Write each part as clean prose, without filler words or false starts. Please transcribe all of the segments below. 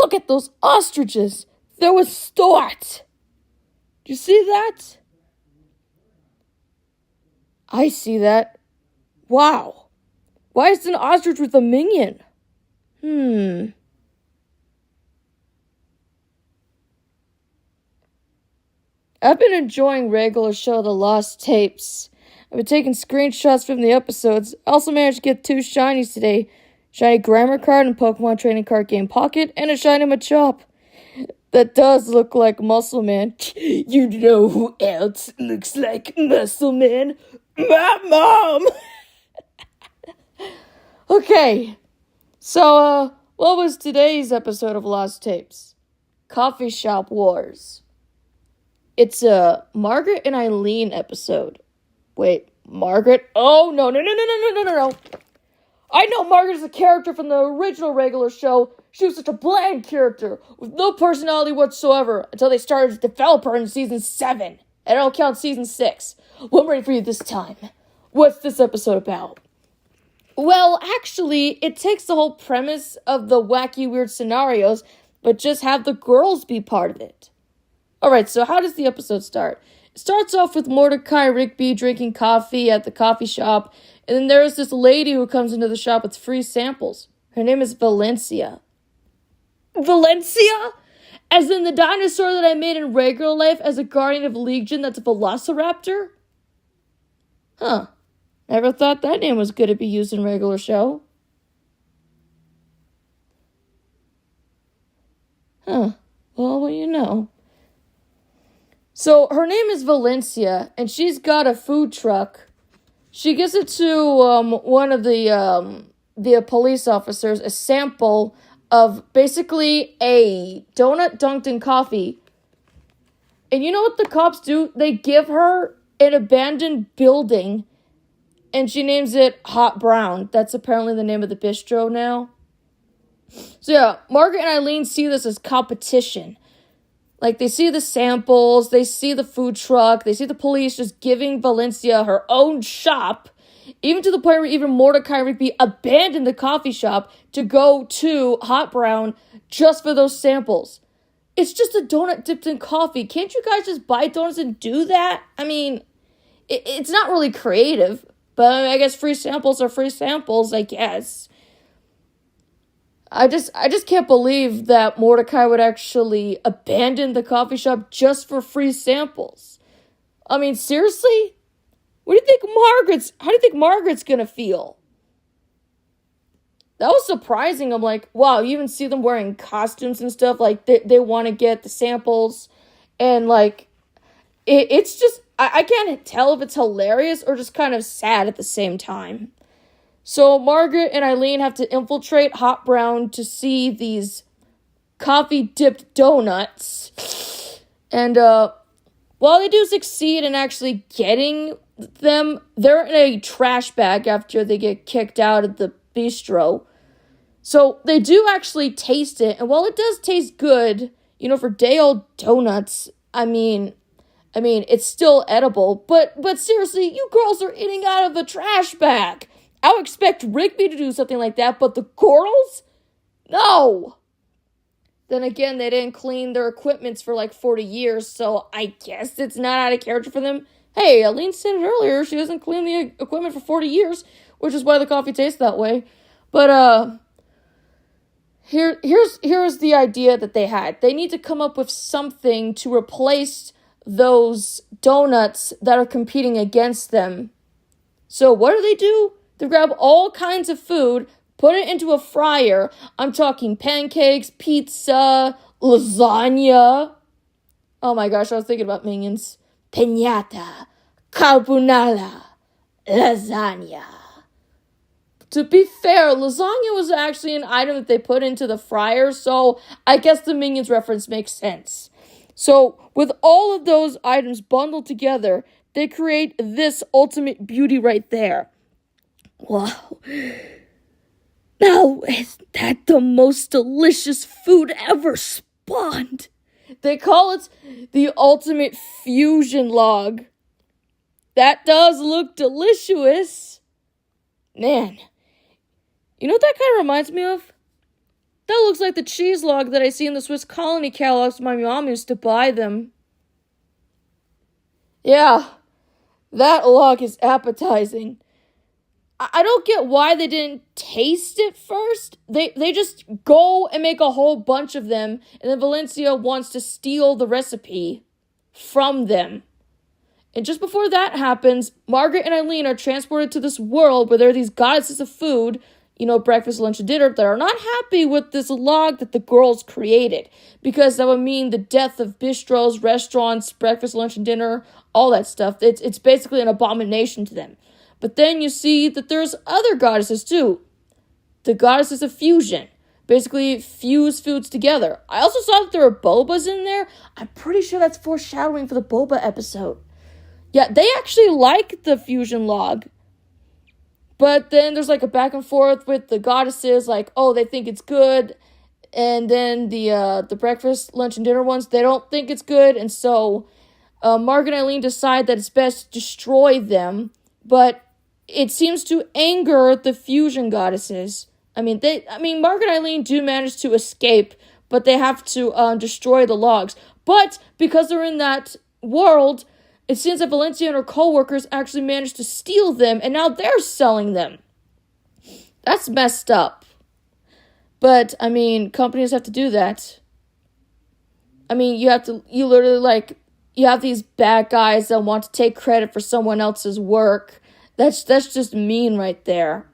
Look at those ostriches. They're with Stuart. Do you see that? I see that. Wow. Why is an ostrich with a minion? I've been enjoying regular show The Lost Tapes. I've been taking screenshots from the episodes. I also managed to get 2 shinies today. Shiny Grammar card and Pokemon Trading Card Game Pocket, and a shiny Machop. That does look like Muscle Man. You know who else looks like Muscle Man? My mom! Okay, so, what was today's episode of Lost Tapes? Coffee Shop Wars. It's a Margaret and Eileen episode. Wait, Margaret? Oh, no. I know Margaret is a character from the original regular show. She was such a bland character with no personality whatsoever until they started to develop her in season 7. I don't count season 6. Well, I'm ready for you this time. What's this episode about? Well, actually, it takes the whole premise of the wacky, weird scenarios, but just have the girls be part of it. Alright, so how does the episode start? It starts off with Mordecai Rigby drinking coffee at the coffee shop, and then there's this lady who comes into the shop with free samples. Her name is Valencia. Valencia? As in the dinosaur that I made in regular life as a guardian of Legion that's a velociraptor? Huh. Never thought that name was good to be used in regular show. Huh. Well, what do you know? So, her name is Valencia, and she's got a food truck. She gives it to one of the police officers, a sample of basically a donut dunked in coffee. And you know what the cops do? They give her an abandoned building, and she names it Hot Brown. That's apparently the name of the bistro now. So yeah, Margaret and Eileen see this as competition. Like, they see the samples, they see the food truck, they see the police just giving Valencia her own shop, even to the point where even Mordecai Rigby abandoned the coffee shop to go to Hot Brown just for those samples. It's just a donut dipped in coffee. Can't you guys just buy donuts and do that? I mean, it's not really creative, but I guess free samples are free samples, I guess. I just can't believe that Mordecai would actually abandon the coffee shop just for free samples. I mean, seriously? How do you think Margaret's gonna feel? That was surprising. I'm like, wow, you even see them wearing costumes and stuff. Like, they want to get the samples. And, like, it's just, I can't tell if it's hilarious or just kind of sad at the same time. So Margaret and Eileen have to infiltrate Hot Brown to see these coffee-dipped donuts. And while they do succeed in actually getting them, they're in a trash bag after they get kicked out of the bistro. So they do actually taste it. And while it does taste good, you know, for day-old donuts, I mean, it's still edible. But seriously, you girls are eating out of a trash bag. I would expect Rigby to do something like that, but the girls? No! Then again, they didn't clean their equipments for like 40 years, so I guess it's not out of character for them. Hey, Eileen said it earlier, she doesn't clean the equipment for 40 years, which is why the coffee tastes that way. But, here's the idea that they had. They need to come up with something to replace those donuts that are competing against them. So what do? They grab all kinds of food, put it into a fryer. I'm talking pancakes, pizza, lasagna. Oh my gosh, I was thinking about Minions. Piñata, carbonara, lasagna. To be fair, lasagna was actually an item that they put into the fryer, so I guess the Minions reference makes sense. So, with all of those items bundled together, they create this ultimate beauty right there. Wow. Now, is that the most delicious food ever spawned? They call it the ultimate fusion log. That does look delicious. Man, you know what that kind of reminds me of? That looks like the cheese log that I see in the Swiss Colony catalogs my mom used to buy them. Yeah, that log is appetizing. I don't get why they didn't taste it first. They just go and make a whole bunch of them, and then Valencia wants to steal the recipe from them. And just before that happens, Margaret and Eileen are transported to this world where there are these goddesses of food, breakfast, lunch, and dinner, that are not happy with this log that the girls created, because that would mean the death of bistros, restaurants, breakfast, lunch, and dinner, all that stuff. It's basically an abomination to them. But then you see that there's other goddesses too. The goddesses of fusion. Basically fuse foods together. I also saw that there were bobas in there. I'm pretty sure that's foreshadowing for the boba episode. Yeah, they actually like the fusion log. But then there's like a back and forth with the goddesses, like, oh, they think it's good. And then the breakfast, lunch, and dinner ones, they don't think it's good. And so Margaret and Eileen decide that it's best to destroy them. But it seems to anger the fusion goddesses. Margaret and Eileen do manage to escape, but they have to destroy the logs. But because they're in that world, it seems that Valencia and her co-workers actually managed to steal them, and now they're selling them. That's messed up. But, companies have to do that. You have these bad guys that want to take credit for someone else's work. That's just mean right there.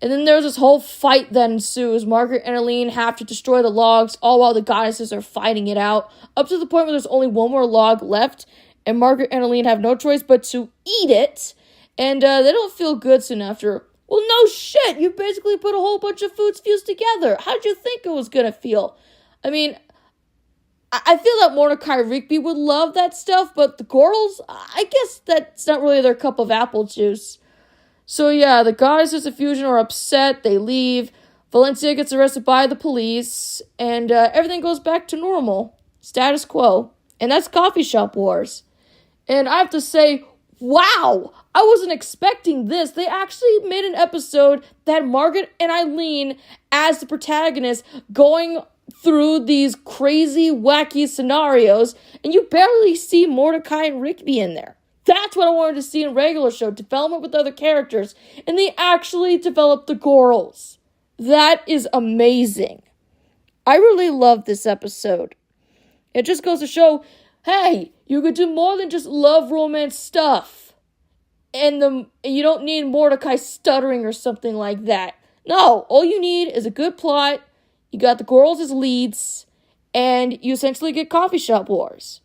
And then there's this whole fight that ensues. Margaret and Eileen have to destroy the logs, all while the goddesses are fighting it out, up to the point where there's only one more log left, and Margaret and Eileen have no choice but to eat it, and they don't feel good soon after. Well, no shit, you basically put a whole bunch of foods fused together. How'd you think it was gonna feel? I feel that Mordecai Rigby would love that stuff, but the girls, I guess that's not really their cup of apple juice. So yeah, the goddesses of fusion are upset, they leave, Valencia gets arrested by the police, and everything goes back to normal. Status quo. And that's Coffee Shop Wars. And I have to say, wow, I wasn't expecting this. They actually made an episode that had Margaret and Eileen as the protagonists going through these crazy, wacky scenarios, and you barely see Mordecai and Rigby in there. That's what I wanted to see in regular show, development with other characters, and they actually developed the girls. That is amazing. I really love this episode. It just goes to show, hey, you could do more than just love romance stuff. And you don't need Mordecai stuttering or something like that. No, all you need is a good plot. You got the girls as leads, and you essentially get Coffee Shop Wars.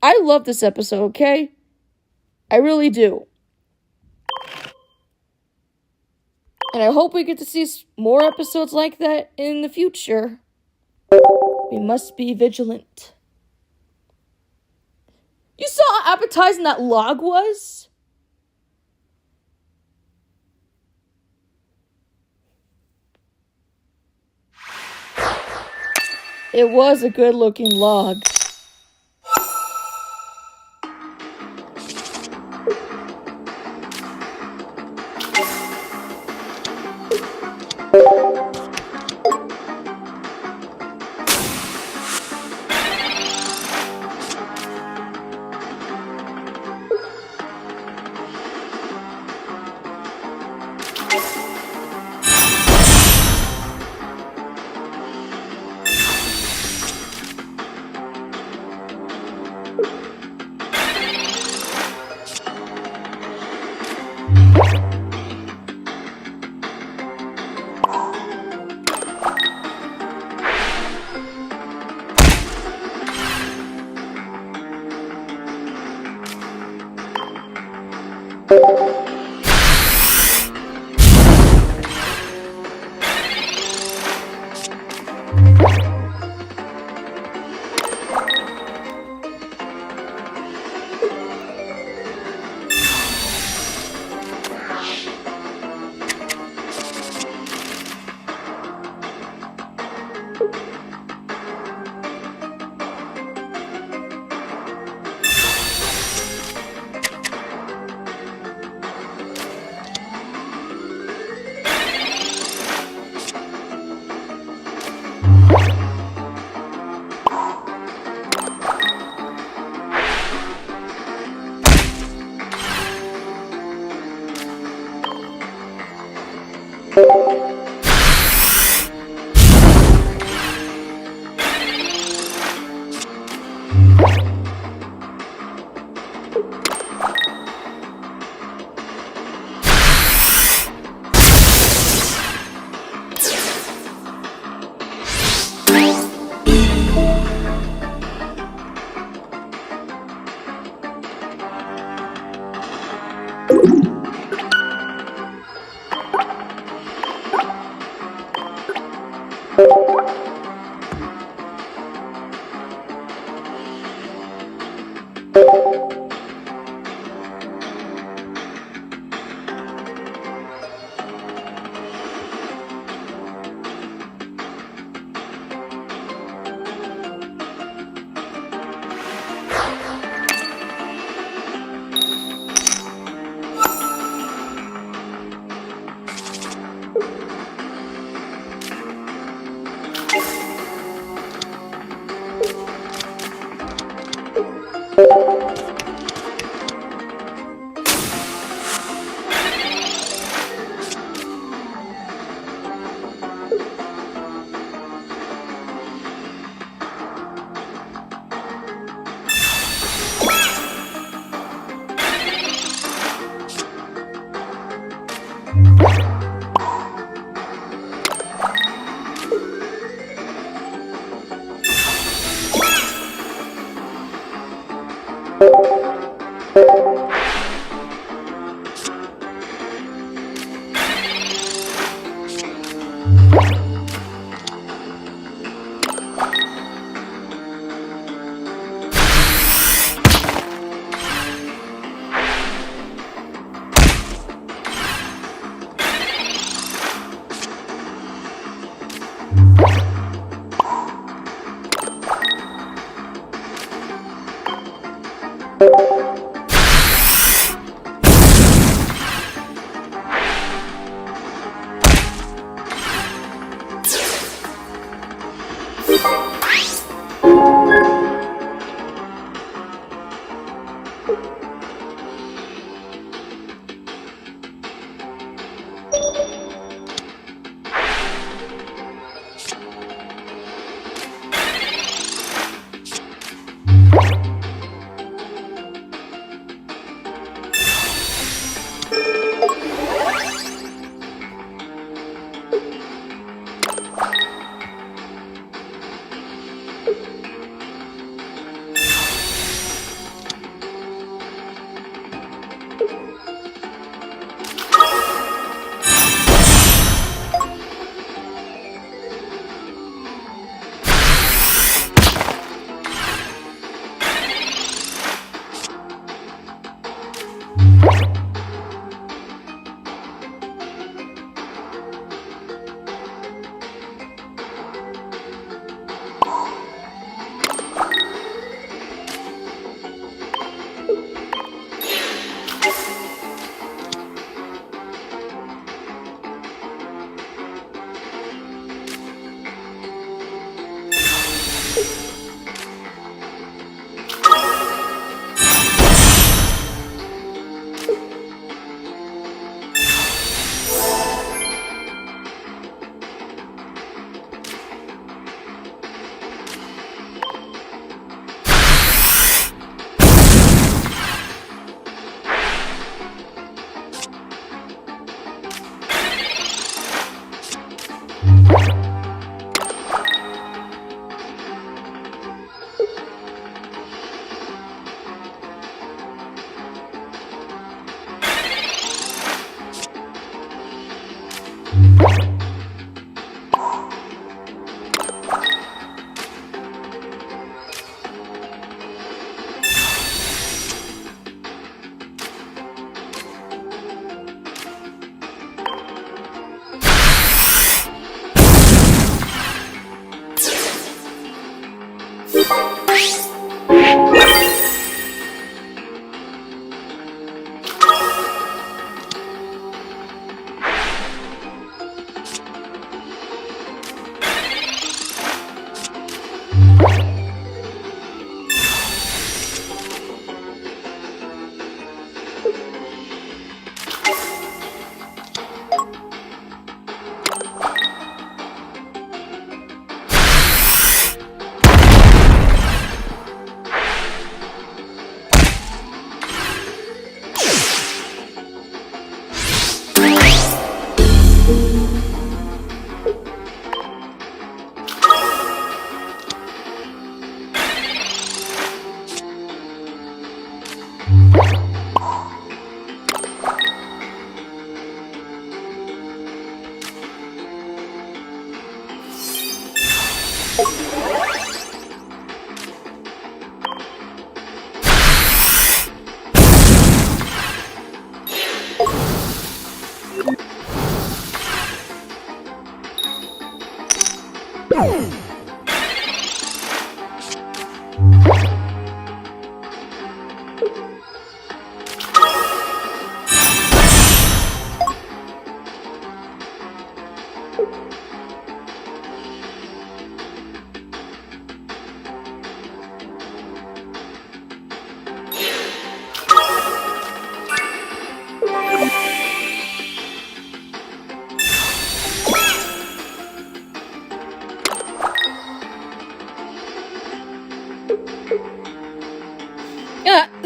I love this episode, okay? I really do. And I hope we get to see more episodes like that in the future. We must be vigilant. You saw how appetizing that log was? It was a good-looking log.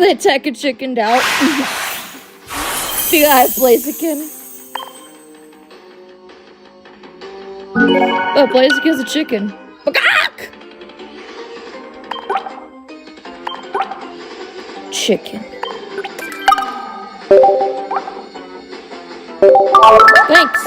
The attacker chickened out. The guy Blaziken. Oh, it plays against the chicken. Bagak! Chicken. Thanks.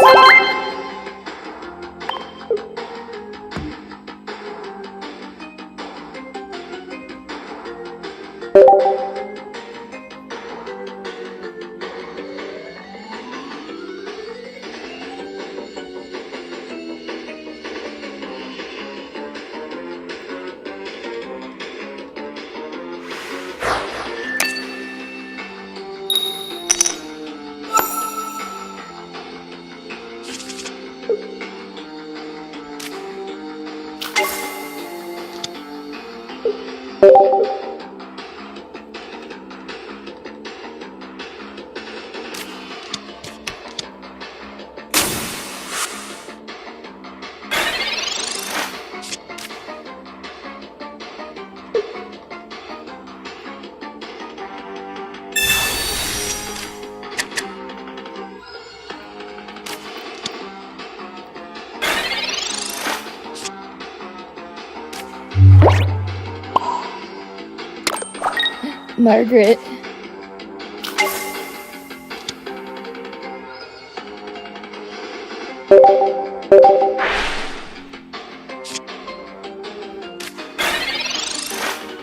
Margaret.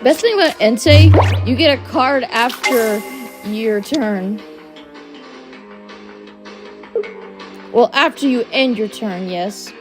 Best thing about Entei, you get a card after your turn. Well, after you end your turn, yes.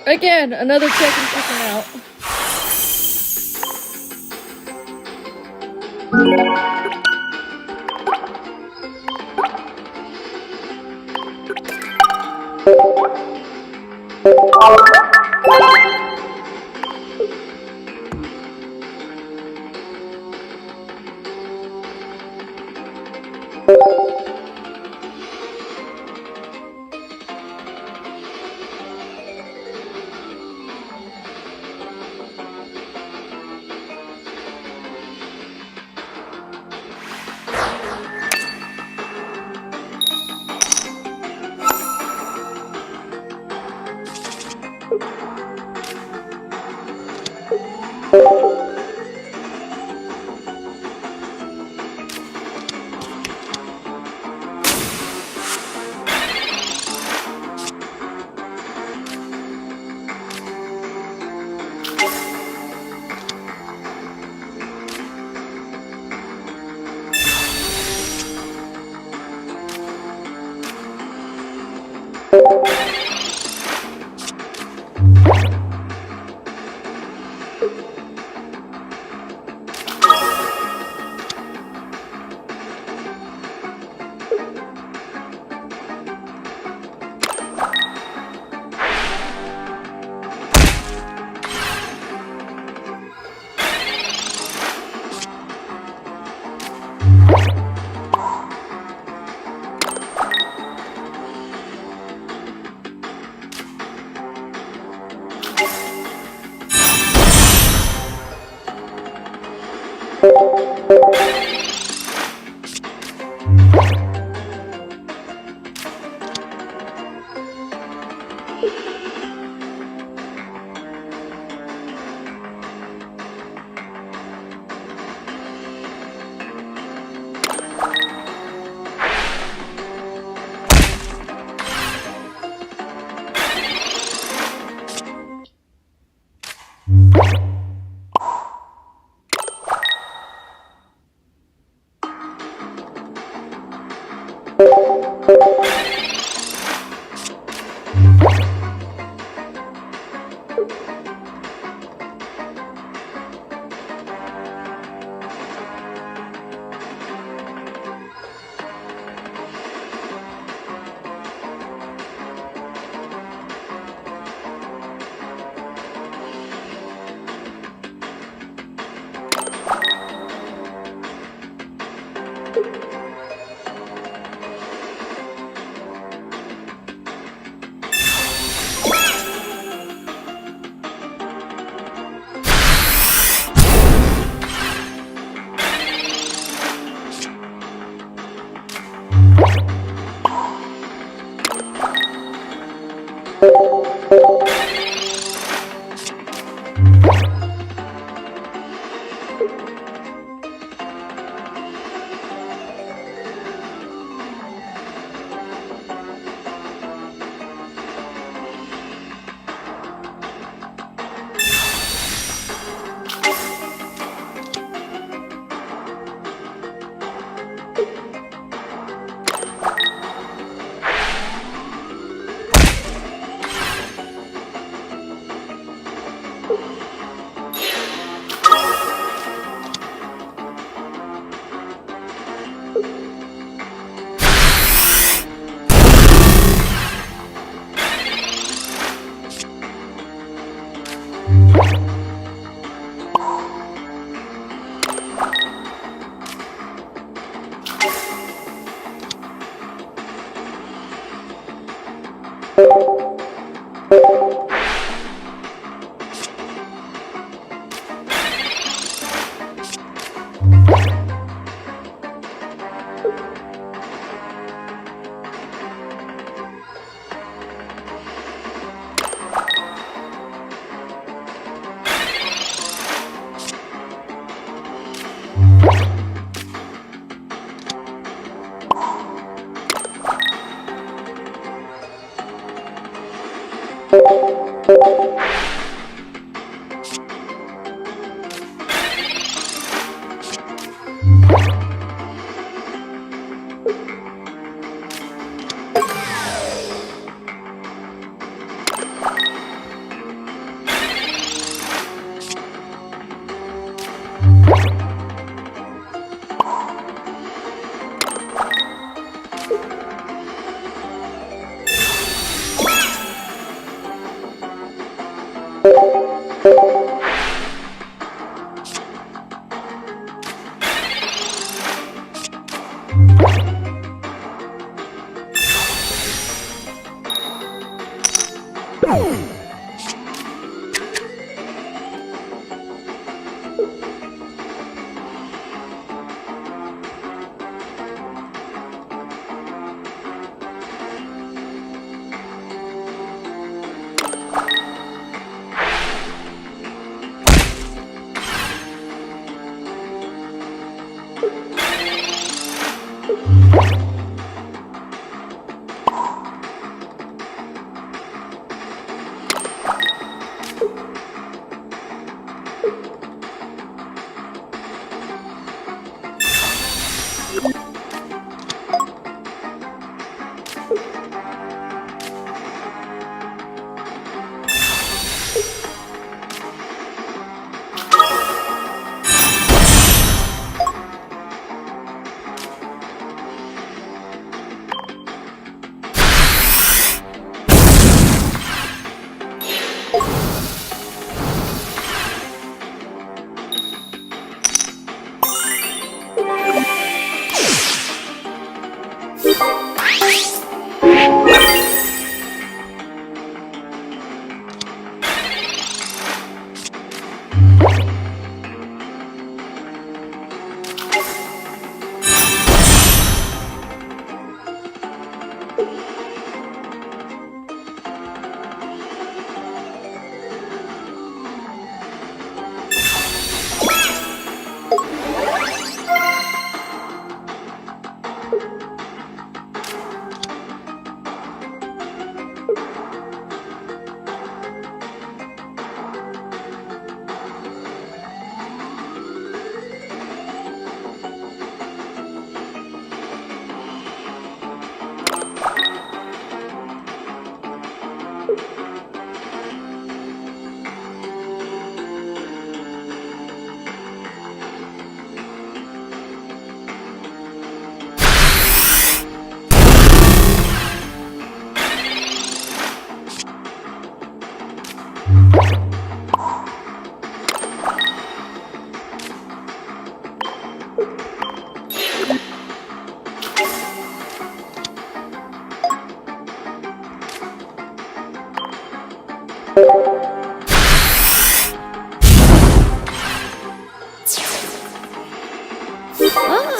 Again, another chicken cooking out.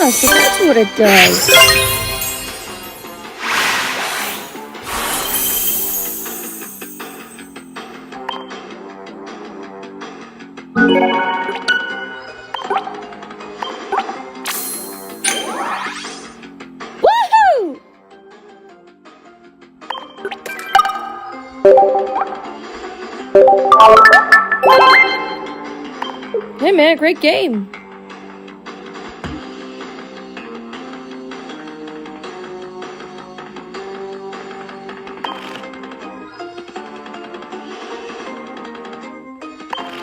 Ah, so that's what it does. Woohoo! Hey man, great game.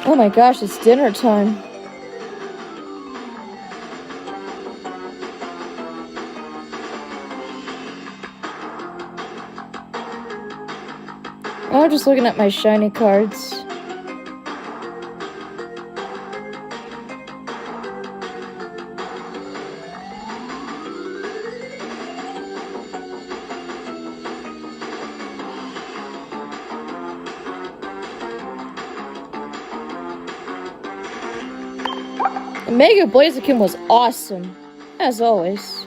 Oh my gosh, it's dinner time. I'm just looking at my shiny cards. Mega Blaziken was awesome, as always.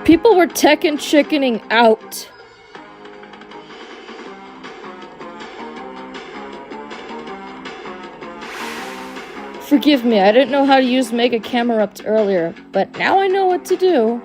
People were Tekken chickening out. Forgive me, I didn't know how to use Mega Camerupt earlier, but now I know what to do.